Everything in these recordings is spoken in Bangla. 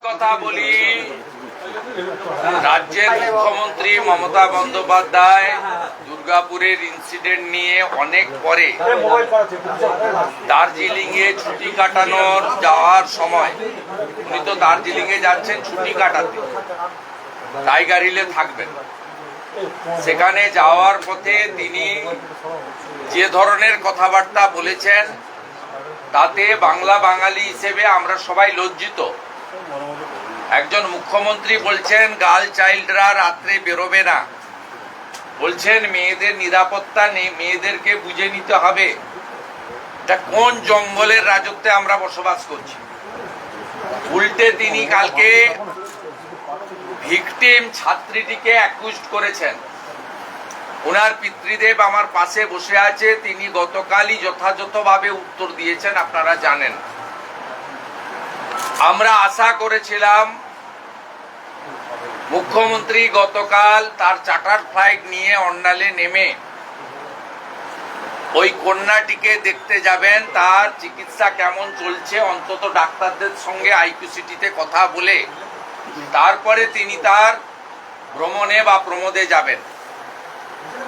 কথা বলি, রাজ্যের মুখ্যমন্ত্রী মমতা বন্দ্যোপাধ্যায় দুর্গাপুরের ইনসিডেন্ট নিয়ে অনেক পরে দার্জিলিং এ ছুটি কাটানোর যাওয়ার সময়, উনি তো দার্জিলিং এ যাচ্ছেন ছুটি কাটাতে, টাইগার হিলে থাকবেন। সেখানে যাওয়ার পথে তিনি যে ধরনের কথাবার্তা বলেছেন তাতে বাংলা বাঙালি হিসেবে আমরা সবাই লজ্জিত। একজন মুখ্যমন্ত্রী বলছেন গার্ল চাইল্ডরা রাত্রে বেরোবে না, বলছেন মেয়েদের নিরাপত্তা নেই, মেয়েদেরকে বুঝে নিতে হবে। এটা কোন জঙ্গলের রাজত্বে আমরা বসবাস করছি? উল্টে তিনি কালকে ভিকটিম ছাত্রীটিকে অ্যাকিউজড করেছেন। ওনার পিতৃদেব আমার পাশে বসে আছে, তিনি গতকালই যথাযথভাবে উত্তর দিয়েছেন, আপনারা জানেন। আমরা আশা করেছিলাম মুখ্যমন্ত্রী গতকাল তার চার্টার ফ্লাইট নিয়ে অন্ডালে নেমে ওই কন্যাটিকে দেখতে যাবেন, তার চিকিৎসা কেমন চলছে, অন্তত ডাক্তারদের সঙ্গে আইকিউসিটিতে কথা বলে তারপরে তিনি তার ভ্রমণে বা প্রমোদে যাবেন।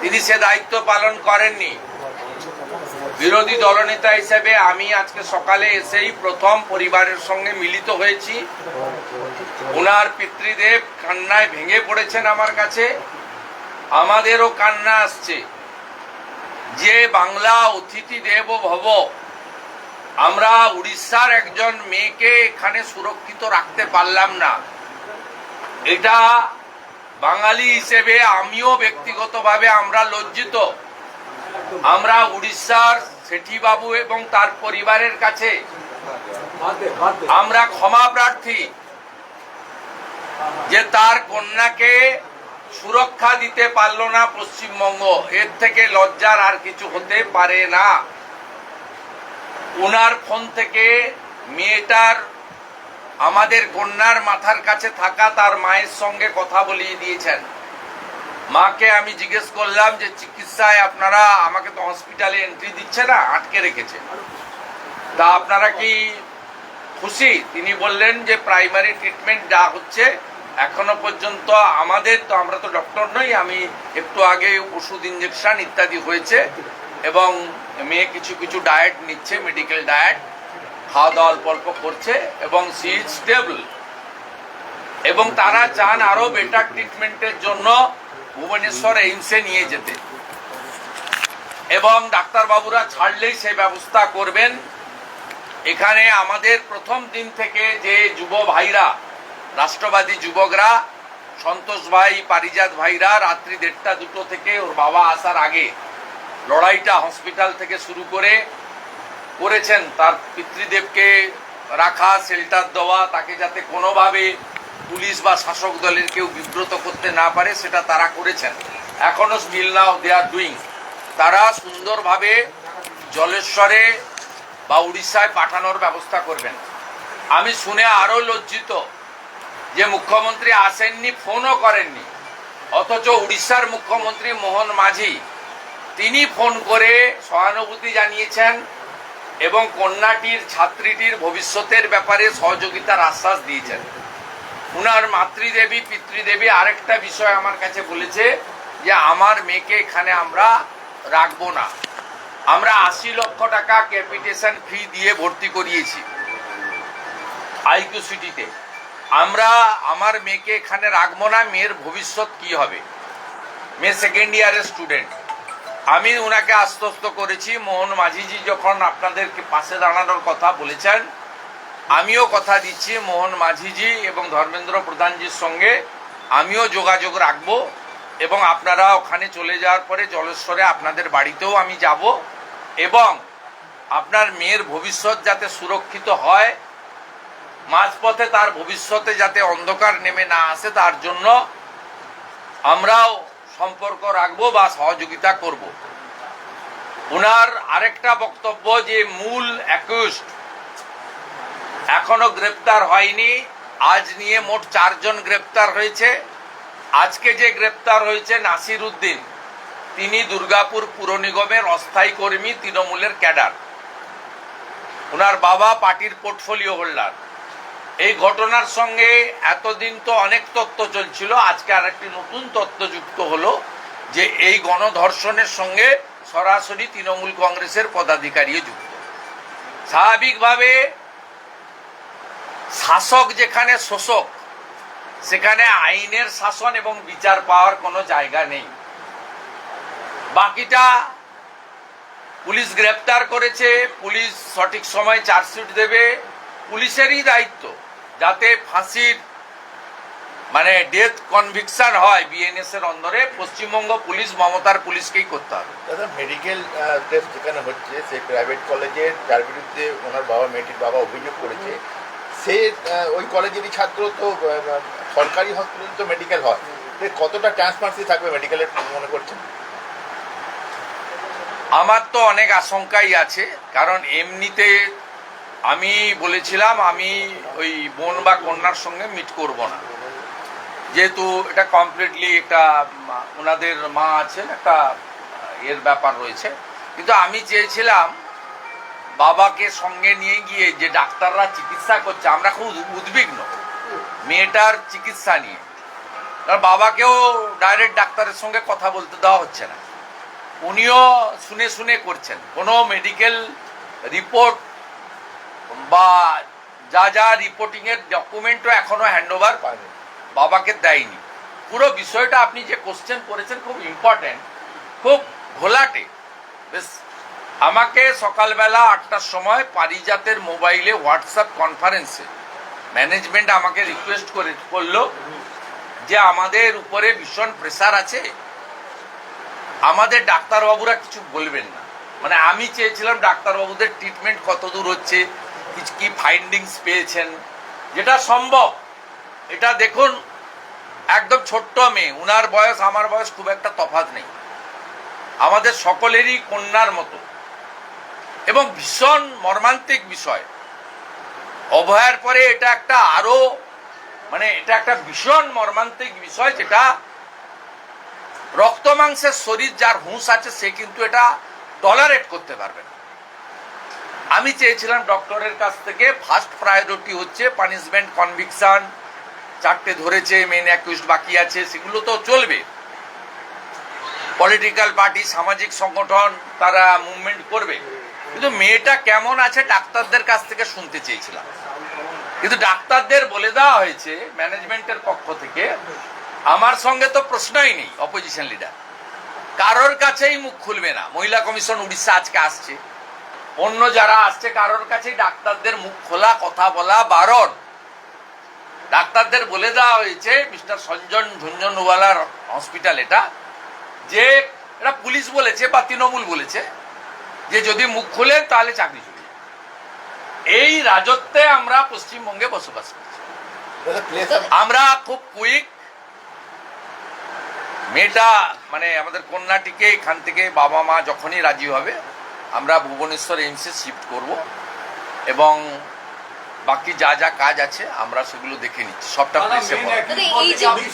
তিনি সে দায়িত্ব পালন করেননি। বিরোধী দলনেতা হিসেবে আমি আজকে সকালে এসেই প্রথম পরিবারের সঙ্গে মিলিত হয়েছি। ওনার পিতৃদেব কান্নায় ভেঙে পড়েছেন আমার কাছে, আমাদেরও কান্না আসছে যে বাংলা অতিথি দেব ভব, আমরা উড়িষ্যার একজন মেয়েকে এখানে সুরক্ষিত রাখতে পারলাম না। এটা বাঙালি হিসেবে আমিও ব্যক্তিগতভাবে আমরা লজ্জিত। আমরা উড়িষ্যার শেঠিবাবু এবং তার পরিবারের কাছে আমরা ক্ষমা প্রার্থী যে তার কন্যাকে সুরক্ষা দিতে পারল না পশ্চিমবঙ্গ। এর থেকে লজ্জার আর কিছু হতে পারে না। ওনার ফোন থেকে মেয়েটার, আমাদের কন্যার মাথার কাছে থাকা তার মায়ের সঙ্গে কথা বলিয়ে দিয়েছেন। মাকে আমি জিজ্ঞেস করলাম যে চিকিৎসায় আপনারা, আমাকে তো হসপিটালে এন্ট্রি দিচ্ছে না, আটকে রেখেছে, তা আপনারা কি খুশি? তিনি বললেন যে প্রাইমারি ট্রিটমেন্ট যা হচ্ছে এখনো পর্যন্ত আমাদের তো, আমরা তো ডক্টর নই, আমি একটু আগে ওষুধ ইঞ্জেকশন ইত্যাদি হয়েছে এবং মেয়ে কিছু কিছু ডায়েট নিচ্ছে, মেডিকেল ডায়েট, খাওয়া দাওয়া অল্প অল্প করছে এবং সি ইজ স্টেবল। এবং তারা চান আরো বেটার ট্রিটমেন্টের জন্য ভুবনেশ্বর এইমসে নিয়ে যেতে, এবং ডাক্তারবাবুরা ছাড়লেই সে ব্যবস্থা করবেন। এখানে আমাদের প্রথম দিন থেকে যে যুব ভাইরা, রাষ্ট্রবাদী যুবকরা, সন্তোষ ভাই, পারিজাত ভাইরা রাত্রি 1:30-2 থেকে ওর বাবা আসার আগে লড়াইটা হসপিটাল থেকে শুরু করেছেন। তার পিতৃদেবকে রাখা, শেল্টার দেওয়া, তাকে যাতে কোনোভাবে পুলিশ বা শাসক দলের কেউ বিব্রত করতে না পারে সেটা তারা করেছেন। এখনো still now they are doing. তারা সুন্দরভাবে জলেশ্বরে বা উড়িষ্যায় পাঠানোর ব্যবস্থা করবেন। আমি শুনে আরো লজ্জিত যে মুখ্যমন্ত্রী আসেননি, ফোনও করেননি, অথচ উড়িষ্যার মুখ্যমন্ত্রী মোহন মাঝি তিনি ফোন করে সহানুভূতি জানিয়েছেন এবং কন্যাটির, ছাত্রীটির ভবিষ্যতের ব্যাপারে সহযোগিতার আশ্বাস দিয়েছেন। উনার মাতৃদেবী, পিতৃদেবী আরেকটা বিষয় আমার কাছে বলেছে যে আমার মেয়েকে এখানে আমরা রাখবো না। আমরা 80 লক্ষ টাকা ক্যাপিটেশন ফি দিয়ে ভর্তি করিয়েছি আইকিউসিটিতে। আমরা আমার মেয়েকে এখানে রাখবো না, মেয়ের ভবিষ্যৎ কি হবে? মেয়ে সেকেন্ড ইয়ারের স্টুডেন্ট। আমি ওনাকে আশ্বস্ত করেছি, মোহন মাঝিজি যখন আপনাদেরকে পাশে দাঁড়ানোর কথা বলেছেন, আমিও কথা দিচ্ছি মোহন মাঝিজি এবং ধর্মেন্দ্র প্রধানজির সঙ্গে আমিও যোগাযোগ রাখবো এবং আপনারা ওখানে চলে যাওয়ার পরে জলেশ্বরে আপনাদের বাড়িতেও আমি যাব এবং আপনার মেয়ের ভবিষ্যৎ যাতে সুরক্ষিত হয়, মাঝপথে তার ভবিষ্যতে যাতে অন্ধকার নেমে না আসে, তার জন্য আমরাও সম্পর্ক রাখবো বা সহযোগিতা করব। ওনার আরেকটা বক্তব্য যে মূল অ্যাকিউজড এখনো গ্রেপ্তার হয়নি। আজ নিয়ে মোট 4 জন গ্রেপ্তার হয়েছে। আজকে যে গ্রেপ্তার হয়েছে নাসির উদ্দিন, তিনি দুর্গাপুর পুর নিগমের অস্থায়ী কর্মী, তৃণমূলের ক্যাডার। ওনার বাবা পার্টির পোর্টফোলিও হোল্ডার এই ঘটনার সঙ্গে এতদিন তো অনেক তথ্য চলছিল, আজকে আরেকটি নতুন তথ্য যুক্ত হলো যে এই গণধর্ষণের সঙ্গে সরাসরি তৃণমূল কংগ্রেসের পদাধিকারীও যুক্ত। স্বাভাবিকভাবে শাসক যেখানে শোষক, সেখানে আইনের শাসন এবং বিচার পাওয়ার কোনো জায়গা নেই। বাকিটা পুলিশ গ্রেপ্তার করেছে, পুলিশ সঠিক সময় চার্জশিট দেবে, পুলিশেরই দায়িত্ব যাতে ফাঁসির মানে ডেথ কনভিকশন হয় বিএনএস এর অন্দরে। পশ্চিমবঙ্গ পুলিশ মমতার পুলিশকেই করতে হবে। দাদা, মেডিকেল টেস্ট যেখানে হচ্ছে সেই প্রাইভেট কলেজের যার বিরুদ্ধে ওনার বাবা, মেয়েটির বাবা অভিযোগ করেছে, সে ওই কলেজেরই ছাত্র, তো সরকারি হসপিটাল তো মেডিকেল হয়, কতটা ট্রান্সপারেন্সি থাকবে মেডিকেলের মনে করছেন? আমার তো অনেক আশঙ্কাই আছে, কারণ এমনিতে আমি বলেছিলাম আমি ওই বোন বা কন্যার সঙ্গে মিট করব না, যেহেতু এটা কমপ্লিটলি একটা ওনাদের মা আছেন, একটা এর ব্যাপার রয়েছে। কিন্তু আমি চেয়েছিলাম বাবাকে সঙ্গে নিয়ে গিয়ে যে ডাক্তাররা চিকিৎসা করছে, আমরা খুব উদ্বিগ্ন মেয়েটার চিকিৎসা নিয়ে, কারণ বাবাকেও ডাইরেক্ট ডাক্তারের সঙ্গে কথা বলতে দেওয়া হচ্ছে না, উনিও শুনে শুনে করছেন। কোনো মেডিকেল রিপোর্ট বা যা যা রিপোর্টিংয়ের ডকুমেন্টও এখনো হ্যান্ডওভার বাবাকে দেয়নি। পুরো বিষয়টা আপনি যে কোশ্চেন করেছেন খুব ইম্পর্টেন্ট, খুব ঘোলাটে। বেশ, আমাকে সকালবেলা 8টার সময় পারিজাতের মোবাইলে হোয়াটসঅ্যাপ কনফারেন্সে ম্যানেজমেন্ট আমাকে রিকোয়েস্ট করলো যে আমাদের উপরে ভীষণ প্রেসার আছে, আমাদের ডাক্তারবাবুরা কিছু বলবেন না। মানে আমি চেয়েছিলাম ডাক্তারবাবুদের ট্রিটমেন্ট কতদূর হচ্ছে, কি ফাইন্ডিংস পেয়েছেন, যেটা সম্ভব। এটা দেখুন, একদম ছোট্ট মেয়ে, উনার বয়স আমার বয়স খুব একটা তফাৎ নেই, আমাদের সকলেরই কন্যার মতো, এবং ভীষণ মর্মান্তিক বিষয়। অভয়ার পরে এটা একটা আরো এটা একটা ভীষণ মর্মান্তিক বিষয়, যেটা রক্ত মাংসের শরীর যার হুঁশ আছে সে কিন্তু এটা টলারেট করতে পারবে না। আমি চেয়েছিলাম ডক্টরের কাছ থেকে ফার্স্ট প্রায়োরিটি হচ্ছে পানিশমেন্ট, কনভিকশন, 4টে ধরেছে, মেন অ্যাকিউজড বাকি আছে, সেগুলো তো চলবে। পলিটিক্যাল পার্টি, সামাজিক সংগঠন তারা মুভমেন্ট করবে, কিন্তু মেয়েটা কেমন আছে ডাক্তারদের কাছ থেকে শুনতে চেয়েছিলাম। কিন্তু ডাক্তারদের বলে দেওয়া হয়েছে ম্যানেজমেন্টের পক্ষ থেকে, আমার সঙ্গে তো প্রশ্নই নেই, অপোজিশন লিডার কারোর কাছেই মুখ খুলবে না। মহিলা কমিশন উড়িষ্যা আজকে আসছে, অন্য যারা আসছে, কারোর কাছেই ডাক্তারদের মুখ খোলা, কথা বলা বারণ। ডাক্তারদের বলে দেওয়া হয়েছে মিস্টার সঞ্জন ঝুনঝুনওয়ালার হসপিটাল এটা, যে এটা পুলিশ বলেছে বা তৃণমূল বলেছে যে যদি মুখ খুলেন তাহলে চাকরি চলে যাবে। এই রাজত্বে আমরা পশ্চিমবঙ্গে বসবাস করছি। আমরা খুব কুইক, মেয়েটা আমাদের কন্যাটিকে এখান থেকে বাবা মা যখনই রাজি হবে আমরা ভুবনেশ্বর এইমসে শিফট করব, এবং বাকি যা যা কাজ আছে আমরা সেগুলো দেখে নিচ্ছি। সবটা পুলিশে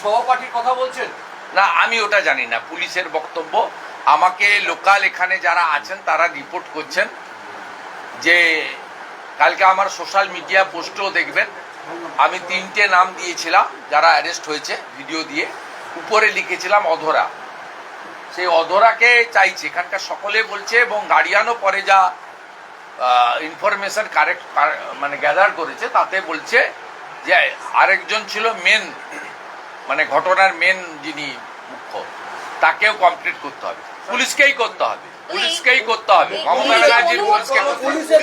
সহপাঠীর কথা বলছেন না, আমি ওটা জানি না, পুলিশের বক্তব্য। আমাকে লোকাল এখানে যারা আছেন তারা রিপোর্ট করছেন যে কালকে আমার সোশ্যাল মিডিয়া পোস্টও দেখবেন, আমি 3টে নাম দিয়েছিলাম যারা অ্যারেস্ট হয়েছে, ভিডিও দিয়ে উপরে লিখেছিলাম অধরা। সেই অধরাকে চাইছে এখানকার সকলে বলছে, এবং গার্ডিয়ানও পরে যা ইনফরমেশন কারেক্ট গ্যাদার করেছে তাতে বলছে যে আরেকজন ছিল মেন, ঘটনার মেন যিনি মুখ্য, তাকেও কমপ্লিট করতে হবে, পুলিশকেই করতে হবে, পুলিশকেই করতে হবে। মমতা ব্যানার্জির পুলিশকে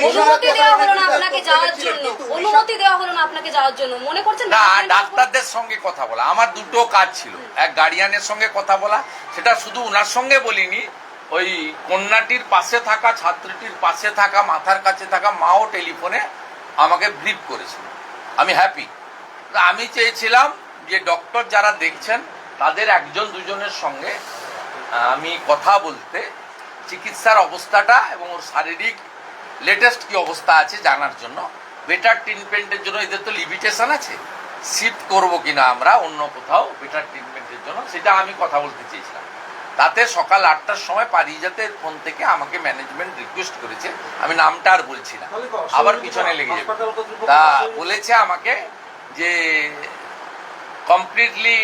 অনুমতি দেওয়া হলো না আপনাকে যাওয়ার জন্য, অনুমতি দেওয়া হলো না আপনাকে যাওয়ার জন্য, মনে করছেন না? ডাক্তারদের সঙ্গে কথা বলা, আমার দুটো কাজ ছিল, এক গার্ডিয়ানের সঙ্গে কথা বলা, সেটা শুধু ওনার সঙ্গে বলিনি, ওই কন্যাটির পাশে থাকা, ছাত্রীটির পাশে থাকা, মাথার কাছে থাকা মাও টেলিফোনে আমাকে ব্রিফ করেছিল। আমি হ্যাপি। আমি চেয়েছিলাম যে ডক্টর যারা দেখছেন তাদের একজন দুজনের সঙ্গে আমি কথা বলতে, চিকিৎসার অবস্থাটা এবং ওর শারীরিক লেটেস্ট কি অবস্থা আছে জানার জন্য, বেটার ট্রিটমেন্টের জন্য। এদের তো লিমিটেশন আছে, শিফট করবো কিনা আমরা অন্য কোথাও বেটার ট্রিটমেন্টের জন্য, সেটা আমি কথা বলতে চেয়েছিলাম। তাতে সকাল 8টার সময় পারিজাতের ফোন থেকে আমাকে ম্যানেজমেন্ট রিকোয়েস্ট করেছে, আমি নামটা আর বলছি না, আবার পিছনে লেগে যাবে, তা বলেছে আমাকে যে কমপ্লিটলি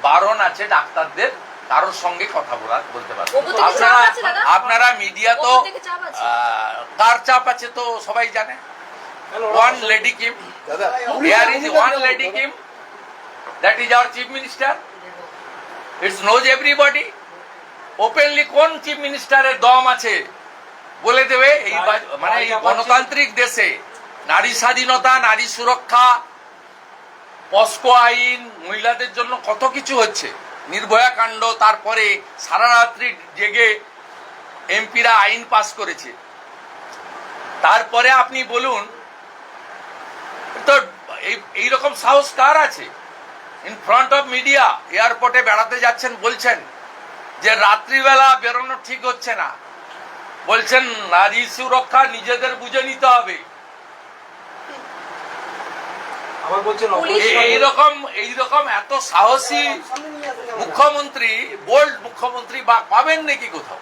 বারণ আছে ডাক্তারদের কারোর সঙ্গে কথা বলতে পারবে। ওপর থেকে আপনারা চাপ আছে দাদা? আপনারা মিডিয়া তো ওপর থেকে চাপ আছে? কার চাপ আছে তো সবাই জানে। ওয়ান লেডি কিম, দাদা there is one lady Kim, that is our chief minister. It knows everybody. Openly কোন চিফ মিনিস্টারের দম আছে বলে দেবে এই মানে এই গণতান্ত্রিক দেশে নারী স্বাধীনতা, নারী সুরক্ষা, পস্কো আইন, মহিলাদের জন্য কত কিছু হচ্ছে, নির্ভয়া কাণ্ড, তারপরে সারা রাত্রি জেগে এমপিরা আইন পাস করেছে। তারপরে আপনি বলুন তো এইরকম সাহস কার আছে? ইন ফ্রন্ট অফ মিডিয়া এয়ারপোর্টে বেড়াতে যাচ্ছেন, বলছেন যে রাত্রিবেলা বেরোনো ঠিক হচ্ছে না, বলছেন নারী সুরক্ষা নিজেদের বুঝে নিতে হবে। আবার বলছেন এইরকম এত সাহসী মুখ্যমন্ত্রী, বোল্ড মুখ্যমন্ত্রী বা পাবেন নাকি কোথাও?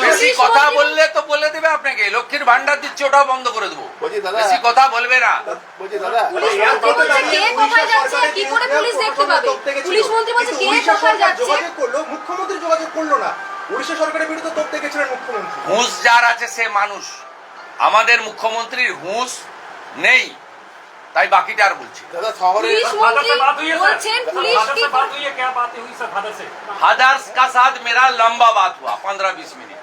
বেশি কথা বললে তো বলে দেবে আপনাকে লক্ষ্মীর ভান্ডার দিচ্ছে, ওটাও বন্ধ করে দেবো। বলছি দাদা, বেশি কথা বলবে না। বলছি দাদা, পুলিশ মন্ত্রী বলছে কে কোথায় যাচ্ছে কি করে পুলিশ দেখতে পাবে? পুলিশ মন্ত্রী বলছে কে কোথায় যাচ্ছে? যোগাযোগ করলো, মুখ্যমন্ত্রী যোগাযোগ করলো না। উড়িষ্যা সরকারের বিরুদ্ধে তোপ দেখেছিলেন মুখ্যমন্ত্রী। হুঁশ যার আছে সে মানুষ। আমাদের মুখ্যমন্ত্রীর হুঁশ নেই, তাই বাকিটা আর বলছি। দাদা শহরে পুলিশ মন্ত্রী বলছেন পুলিশ কি फादर्स का साथ मेरा लंबा बात हुआ 15-20 मिनट,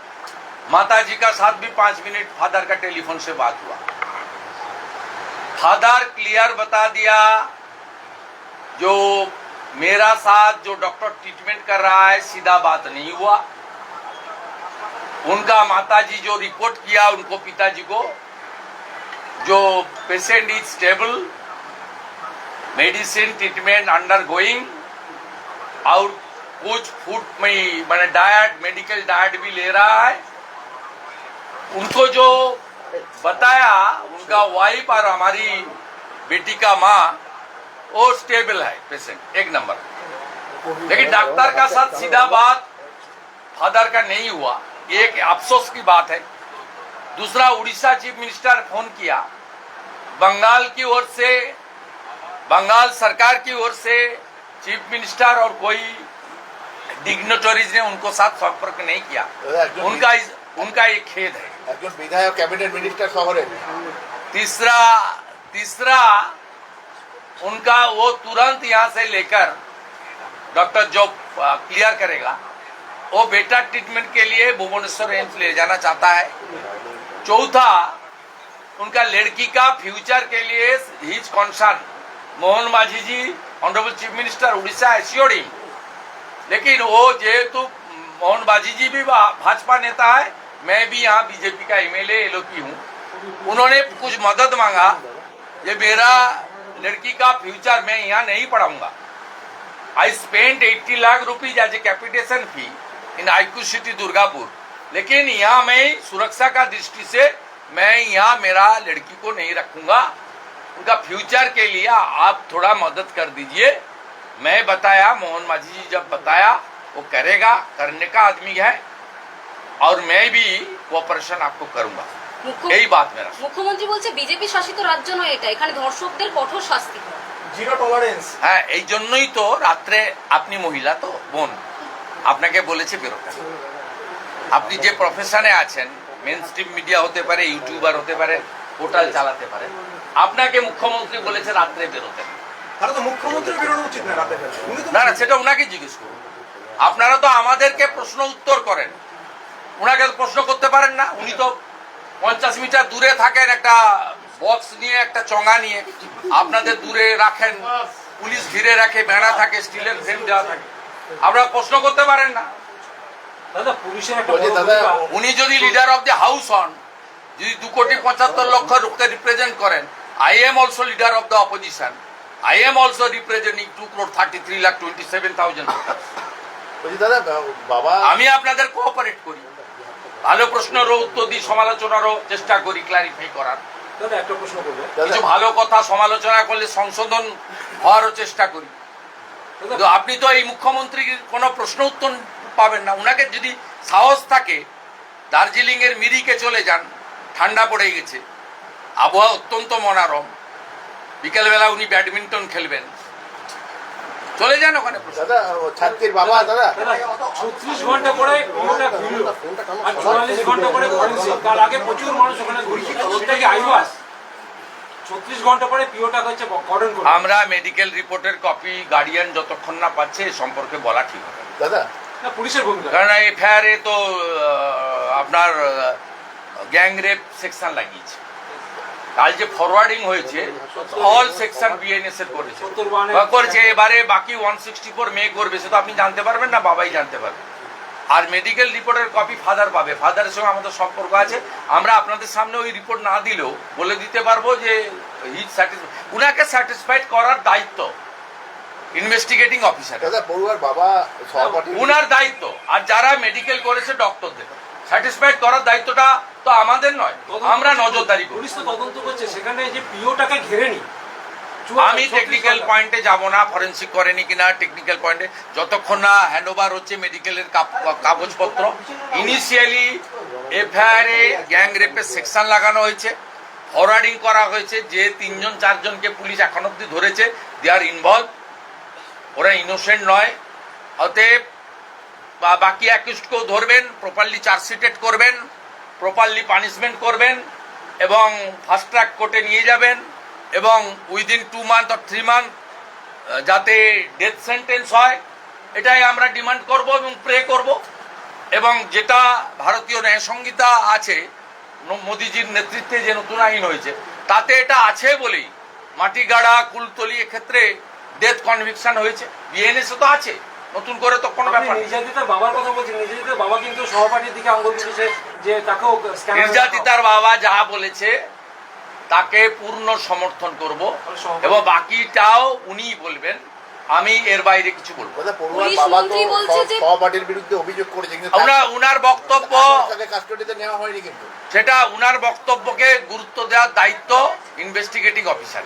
माता जी का साथ भी 5 मिनट फादर का टेलीफोन से बात हुआ। फादर क्लियर बता दिया जो मेरा साथ जो डॉक्टर ट्रीटमेंट कर रहा है सीधा बात नहीं हुआ। उनका माताजी जो रिपोर्ट किया उनको पिताजी को, जो patient is stable, medicine treatment under going, और कुछ फूड में मैंने डाइट, मेडिकल डाइट भी ले रहा है। उनको जो बताया उनका वाइफ और हमारी बेटी का माँ, वो स्टेबल है पेशेंट, एक नंबर। लेकिन डॉक्टर का साथ सीधा बात फादर का नहीं हुआ, ये एक अफसोस की बात है। दूसरा, उड़ीसा चीफ मिनिस्टर फोन किया, बंगाल की ओर से, बंगाल सरकार की ओर से चीफ मिनिस्टर और कोई डिग्नेटरीज ने उनको साथ संपर्क नहीं किया। उनका एक खेद है। একজন বিধায়ক ক্যাবিনেট মিনিস্টার শহরে। तीसरा उनका वो तुरंत यहाँ से लेकर डॉक्टर जो क्लियर करेगा, वो बेटा ट्रीटमेंट के लिए भुवनेश्वर एम्स ले जाना चाहता है। चौथा, उनका लड़की का फ्यूचर के लिए his concern, Mohan Majhi ji honourable chief minister Orissa assured him. लेकिन वो जेहेतु मोहन माझी जी भी भाजपा नेता है, मैं भी यहाँ बीजेपी का एमएलए एलओपी हूँ, उन्होंने कुछ मदद मांगा, ये मेरा लड़की का फ्यूचर मैं यहाँ नहीं पढ़ाऊंगा। I spend 80 lakh rupees as a capitation fee in IQ city Durgapur, लेकिन यहाँ मैं सुरक्षा का दृष्टि से मैं यहाँ मेरा लड़की को नहीं रखूंगा। उनका फ्यूचर के लिए आप थोड़ा मदद कर दीजिए। मैं बताया, मोहन माझी जी जब बताया वो करेगा, करने का आदमी है, और मैं भी कोऑपरेशन आपको करूंगा। यही बात मेरा। মুখ্যমন্ত্রী বলছে বিজেপি শাসিত রাজ্য নয় এটা, এখানে ধর্ষকদের কঠোর শাস্তি হয়। Zero tolerance. হ্যাঁ, এই জন্যই তো রাত্রে, আপনি মহিলা তো বোন, আপনাকে বলেছে বেরোতে। আপনি যে প্রফেশনে আছেন, মেন স্ট্রিম মিডিয়া হতে পারে, ইউটিউবার হতে পারে, পোর্টাল চালাতে পারে, আপনাকে মুখ্যমন্ত্রী বলেছে রাত্রে বেরোতে। তাহলে তো মুখ্যমন্ত্রী বেরোনো উচিত না রাতে বেলা। উনি তো না না, সেটা ওনাকে জিজ্ঞেস করুন। আপনারা তো আমাদেরকে প্রশ্ন উত্তর করেন, ওনাকে প্রশ্ন করতে পারেন না। উনি তো 50 মিটার দূরে থাকেন, একটা বক্স নিয়ে, একটা চঙ্গা নিয়ে আপনাদের দূরে রাখেন, পুলিশ ঘিরে রাখে, বেড়া থাকে, স্টিলের ফ্রেম দেওয়া থাকে, আপনারা প্রশ্ন করতে পারেন না। দাদা পুলিশের একটা বলছি বড় দাদা, ভূমিকা। উনি যদি লিডার অফ দ্য হাউস হন, যদি 2,75,00,000 লোককে রিপ্রেজেন্ট করেন, I am also leader of the opposition, I am also representing 2,33,27,000। বলছি দাদা, বাবা আমি আপনাদের কোঅপারেট করি, ভালো প্রশ্নেরও উত্তর দিই, সমালোচনারও চেষ্টা করি ক্লারিফাই করার। দাদা একটা প্রশ্ন করবো। কিছু ভালো কথা সমালোচনা করলে সংশোধন হওয়ারও চেষ্টা করি। কিন্তু আপনি তো এই মুখ্যমন্ত্রীর কোনো প্রশ্ন উত্তর পাবেন না। উনাকে যদি সাহস থাকে, দার্জিলিং এর মিরিকে চলে যান, ঠান্ডা পড়ে গেছে, আবহাওয়া অত্যন্ত মনোরম, বিকেলবেলা উনি ব্যাডমিন্টন খেলবেন, চলে যান ওখানে। দাদা ও ছাত্রীর বাবা দাদা দাদা 36 ঘন্টা পরে পিওটা ফিরলো আর 44 ঘন্টা পরে ফরেন্সিক, তার আগে প্রচুর মানুষ ওখানে ঘুরছে, সেটা কি আইওয়াস? 36 ঘন্টা পরে পিওটা হচ্ছে কর্ডন করে। আমরা মেডিকেল রিপোর্টের কপি গার্ডিয়ান যতক্ষণ না পাচ্ছে এ সম্পর্কে বলা ঠিক হবে না। দাদা না, পুলিশের ভূমিকা। কারণ এফআইআরে তো আপনার গ্যাং রেপ সেকশন লাগিয়েছে, কাল যে ফরওয়ার্ডিং হয়েছে অল সেকশন বিএনএস এর করেছে, 71 বা করেছে, এবারে বাকি 164 মে করবে, সে তো আপনি জানতে পারবেন না, বাবাই জানতে পারবে। আর মেডিকেল রিপোর্টের কপি ফাদার পাবে, ফাদারের সঙ্গে আমাদের সম্পর্ক আছে, আমরা আপনাদের সামনে ওই রিপোর্ট না দিলেও বলে দিতে পারবো যে উনাকে স্যাটিসফাইড করার দায়িত্ব ইনভেস্টিগেটিং অফিসার, দাদা পড়ুয়ার বাবা সহপাঠী উনার দায়িত্ব। আর যারা মেডিকেল করেছে ডক্টরদের স্যাটিসফাইড করার দায়িত্বটা তো আমাদের নয়, আমরা নজরদারি করি। পুলিশ তো তদন্ত করছে, সেখানে যে পিওটাকে ঘেরেনি। আমি টেকনিক্যাল পয়েন্টে যাব না, ফরেন্সিক করেনি কিনা টেকনিক্যাল পয়েন্টে, যতক্ষণ না হ্যান্ড ওভার হচ্ছে মেডিকেলের কাগজপত্র। ইনিশিয়ালি এফআইআরে গ্যাং রেপের সেকশন লাগানো হয়েছে, ফরওয়ার্ডিং করা হয়েছে, যে 3-4জনকে পুলিশ এখন অব্দি ধরেছে দে আর ইনভলভ, ওরা ইনোসেন্ট নয়। অতএব বাকি অ্যাকিউজকেও ধরবেন, প্রপারলি চার্জশিটেড করবেন, প্রপারলি পানিশমেন্ট করবেন এবং ফাস্ট ট্র্যাক কোর্টে নিয়ে যাবেন এবং উইদিন 2 মান্থ অর 3 মান্থ যাতে ডেথ সেন্টেন্স হয়, এটাই আমরা ডিমান্ড করব এবং প্রে করব। এবং যেটা ভারতীয় ন্যায় সংহিতা আছে, মোদিজির নেতৃত্বে যে নতুন আইন হয়েছে, তাতে এটা আছে বলেই মাটিগাড়া, কুলতলি এক্ষেত্রে ডেথ কনভিকশন হয়েছে, বিএনএসে তো আছে, নতুন করে তো কোনো ব্যাপার নেই। নির্যাতিতার বাবার কথা বলছেন, নির্যাতিতার বাবা কিন্তু সহপাঠীর দিকে আঙুল তুলেছে যে তাকেও স্ক্যানার। নির্যাতিতার বাবা যা বলেছে তাকে পূর্ণ সমর্থন করব এবং বাকিটাও উনিই বলবেন, আমি এর বাইরে কিছু বলবো না। দাদা পড়ুয়ার পুলিশ বাবা তো মন্ত্রী বলছে যে- সহপাঠীর বিরুদ্ধে অভিযোগ করেছে, কিন্তু উনার বক্তব্য, তাকে কাস্টডিতে নেওয়া হয়নি কিন্তু সেটা উনার বক্তব্যকে গুরুত্ব দেওয়ার দায়িত্ব ইনভেস্টিগেটিং অফিসার।